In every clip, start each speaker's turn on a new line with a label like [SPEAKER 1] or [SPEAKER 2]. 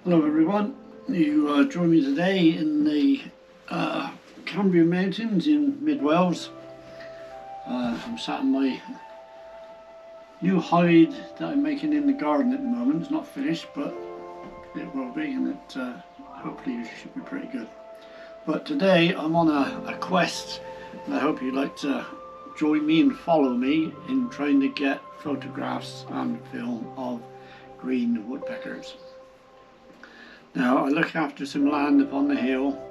[SPEAKER 1] Hello everyone, you join me today in the Cambrian Mountains in mid Wales. I'm sat in my new hide that I'm making in the garden at the moment. It's not finished, but it will be, and it hopefully should be pretty good. But today I'm on a quest, and I hope you'd like to join me and follow me in trying to get photographs and film of green woodpeckers. Now, I look after some land up on the hill,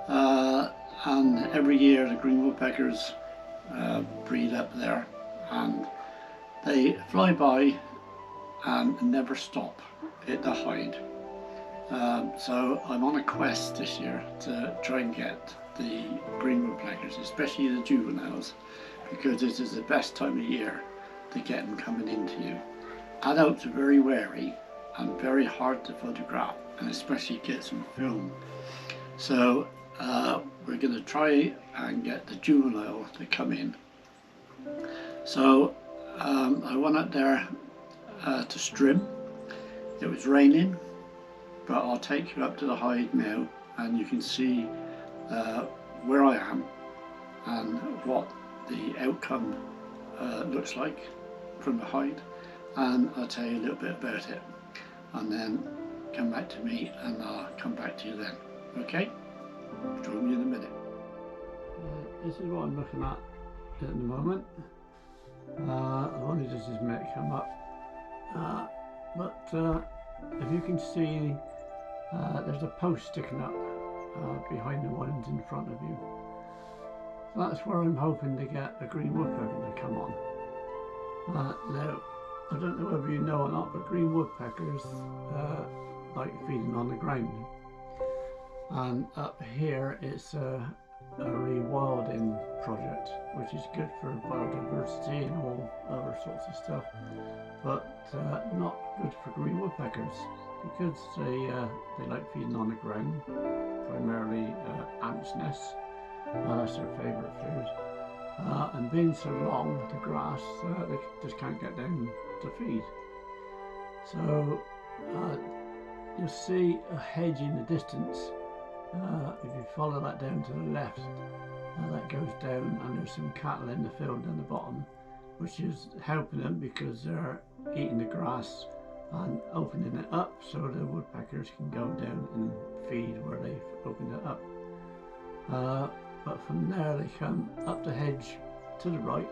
[SPEAKER 1] and every year the green woodpeckers breed up there, and they fly by and never stop at the hide. So I'm on a quest this year to try and get the green woodpeckers, especially the juveniles, because this is the best time of year to get them coming into you. Adults are very wary and very hard to photograph, and especially get some film. So we're going to try and get the juvenile to come in. So I went up there to strim. It was raining, but I'll take you up to the hide now, and you can see where I am and what the outcome looks like from the hide, and I'll tell you a little bit about it, and then come back to me and I'll come back to you then. Okay? Join me in a minute. This is what I'm looking at the moment. I've only just met it come up, but if you can see, there's a post sticking up behind the ones in front of you. That's where I'm hoping to get a green woodpecker to come on. Now, I don't know whether you know or not, but green woodpeckers like feeding on the ground. And up here it's a rewilding project, which is good for biodiversity and all other sorts of stuff, but not good for green woodpeckers, because they like feeding on the ground, primarily ants' nests. That's their favourite food. And being so long, the grass, they just can't get down to feed. So you'll see a hedge in the distance. If you follow that down to the left, that goes down, and there's some cattle in the field down the bottom, which is helping them because they're eating the grass and opening it up so the woodpeckers can go down and feed where they've opened it up. But from there they come up the hedge to the right,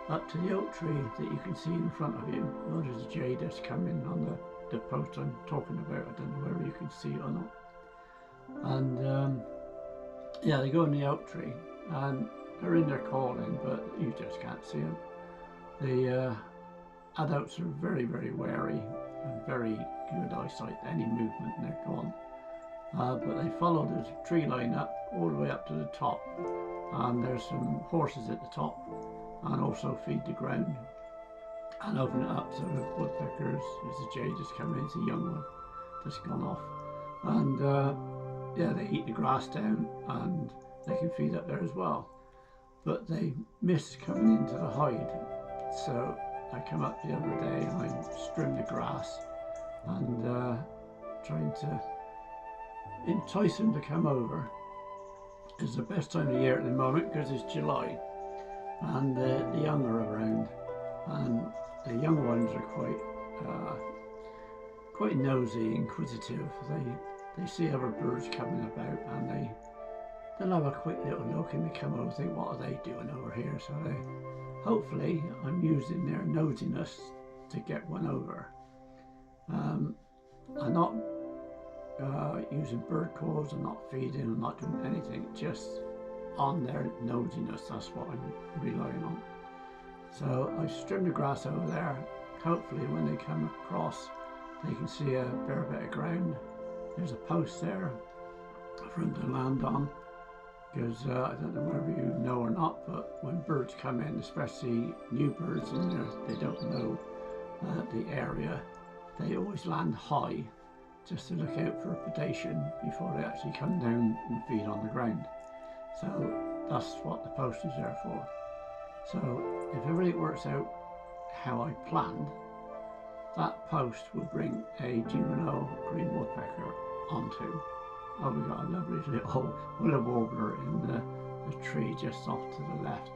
[SPEAKER 1] up to the oak tree that you can see in front of you. Well, there's a jay that's coming on the post I'm talking about. I don't know whether you can see it or not. And yeah, they go in the oak tree and they're in there calling, but you just can't see them. The adults are very, very wary and very good eyesight. Any movement and they're gone. But they follow the tree line up all the way up to the top, and there's some horses at the top, and also feed the ground and open it up so the woodpeckers, there's a jay just come in, it's a young one just gone off, and yeah, they eat the grass down and they can feed up there as well, but they miss coming into the hide. So I come up the other day and I trim the grass and trying to entice them to come over. It's the best time of the year at the moment because it's July, and the young are around, and the young ones are quite nosy, inquisitive. They see other birds coming about, and they'll have a quick little look, and they come over and think, what are they doing over here? So hopefully I'm using their nosiness to get one over. I'm not using bird calls, I'm not feeding, I'm not doing anything, just on their nosiness. That's what I'm relying on. So I trimmed the grass over there. Hopefully when they come across they can see a bare bit of ground. There's a post there for them to land on, because I don't know whether you know or not, but when birds come in, especially new birds in there, they don't know the area, they always land high just to look out for predation before they actually come down and feed on the ground. So that's what the post is there for. So if everything works out how I planned, that post will bring a juvenile green woodpecker onto. Oh, we got a lovely little willow warbler in the tree just off to the left.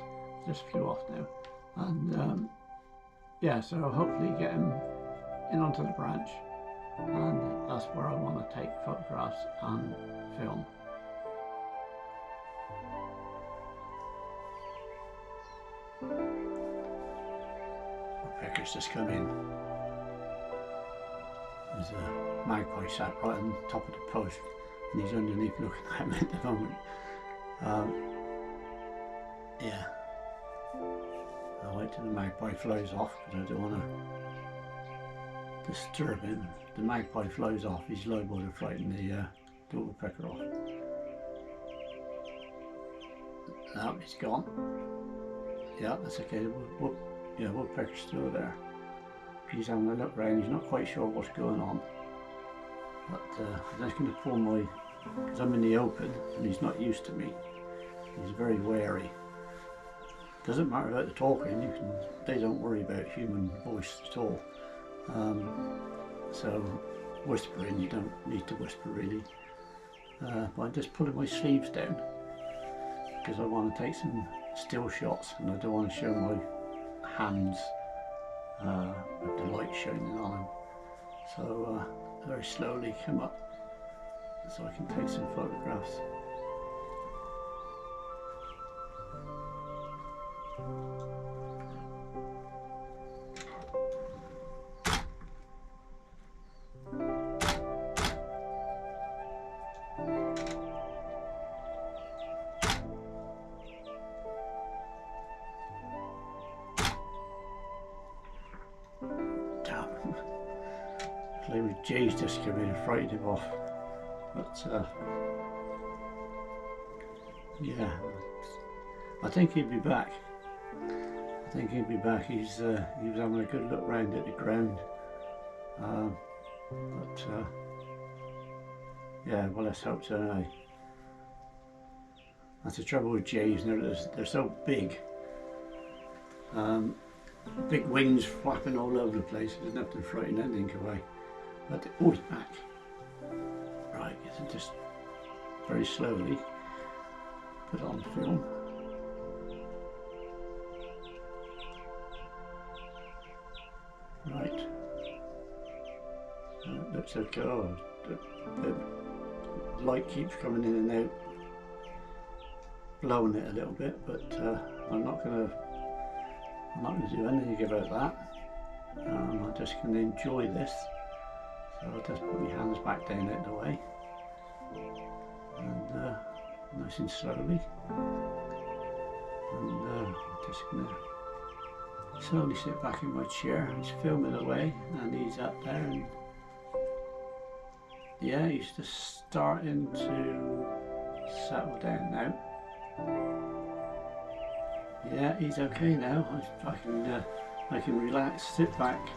[SPEAKER 1] Just flew off now. And yeah, so I'll hopefully get him in onto the branch, and that's where I want to take photographs and film. Woodpeckers just come in. There's a magpie sat right on top of the post, and he's underneath looking at me at the moment. Yeah, I wait till the magpie flies off because I don't want to disturb him. If the magpie flies off, he's liable to frighten the woodpecker off. No, he's gone. Yeah, that's okay. Yeah, woodpecker's still there. He's having a look around. He's not quite sure what's going on. But I'm just going to pull my, because I'm in the open and he's not used to me. He's very wary. Doesn't matter about the talking. They don't worry about human voice at all. So whispering, you don't need to whisper really. But I'm just pulling my sleeves down because I want to take some still shots, and I don't want to show my hands with the light shining on them. So very slowly come up so I can take some photographs. Play with Jay's just come in and frightened him off, but yeah, I think he'll be back. I think he'll be back. He was having a good look round at the ground, but yeah, well, let's hope so now. That's the trouble with jays, they're so big. Big wings flapping all over the place. There's nothing to frighten anything away. But oh, he's back. Right, just very slowly put on film. Right. Looks okay. Oh, the light keeps coming in and out, blowing it a little bit, but I'm not going to do anything about that. I'm just going to enjoy this. So I'll just put my hands back down out of the way, and nice and slowly, and I'm just going to slowly sit back in my chair. He's filming away and he's up there, and yeah, he's just starting to settle down now. Yeah, he's okay now. I can relax, sit back,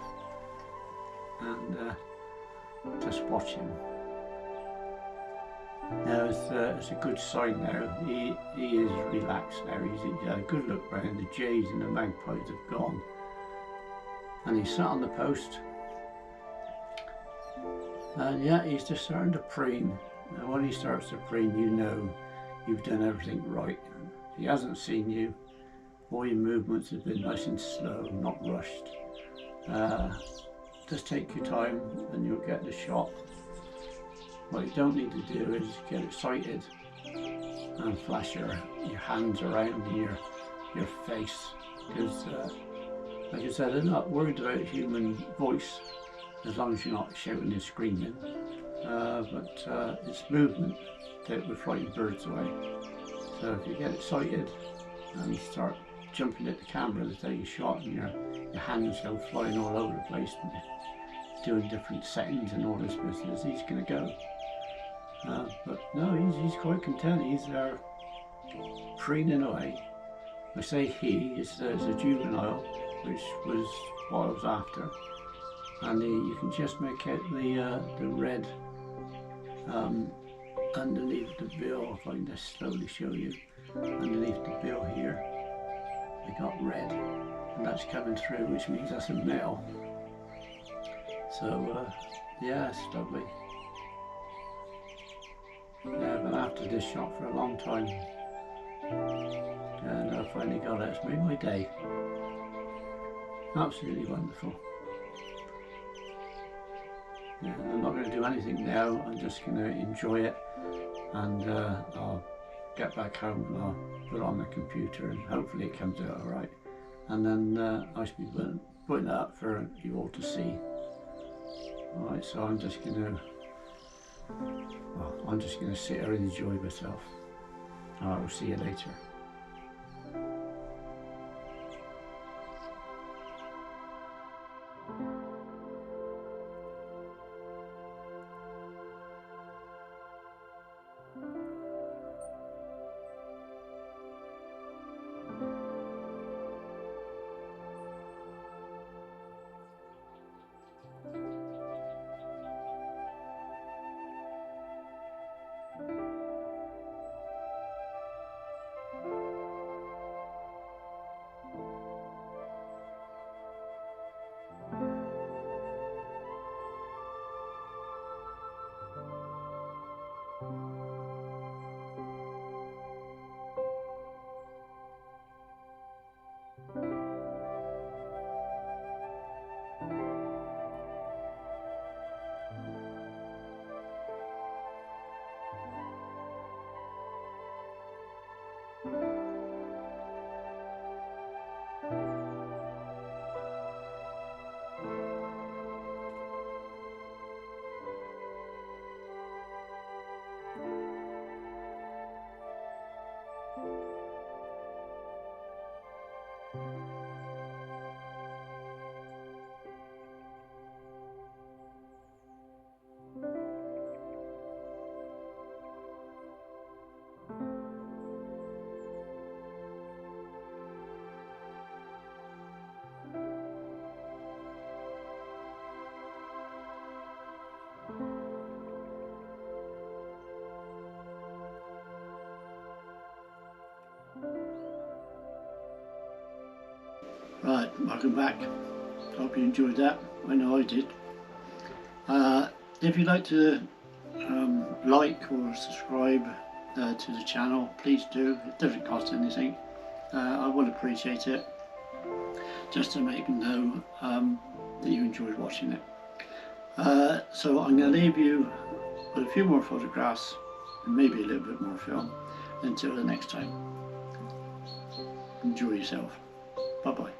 [SPEAKER 1] and just watch him. Now it's a good sign now. He is relaxed now. He's had a good look round. The jays and the magpies have gone, and he's sat on the post. And yeah, he's just starting to preen. Now when he starts to preen, you know you've done everything right. He hasn't seen you. All your movements have been nice and slow, not rushed. Just take your time and you'll get the shot. What you don't need to do is get excited and flash your hands around your face, because like I said, I'm not worried about human voice as long as you're not shouting and screaming, but it's movement that will frighten birds away. So if you get excited and start jumping at the camera to take a shot, and your hands go flying all over the place and doing different settings and all this business, he's going to go. But no, he's quite content. He's there preening away. I say he, it's a juvenile, which was what I was after. And you can just make out the red underneath the bill. If I can just slowly show you, underneath the bill here, I got red, and that's coming through, which means that's a male. So yeah, it's lovely. Yeah, I've been after this shot for a long time, and I finally got it. It's made my day. Absolutely wonderful. Yeah, I'm not going to do anything now. I'm just going to enjoy it, and I'll get back home and I'll put it on the computer, and hopefully it comes out all right. And then I should be putting that up for you all to see. Alright, so I'm just going to sit here and enjoy myself. Alright, we'll see you later. Right, welcome back. Hope you enjoyed that. I know I did. If you'd like to like or subscribe to the channel, please do. It doesn't cost anything. I would appreciate it, just to make them know that you enjoyed watching it. So I'm going to leave you with a few more photographs and maybe a little bit more film. Until the next time, enjoy yourself. Bye bye.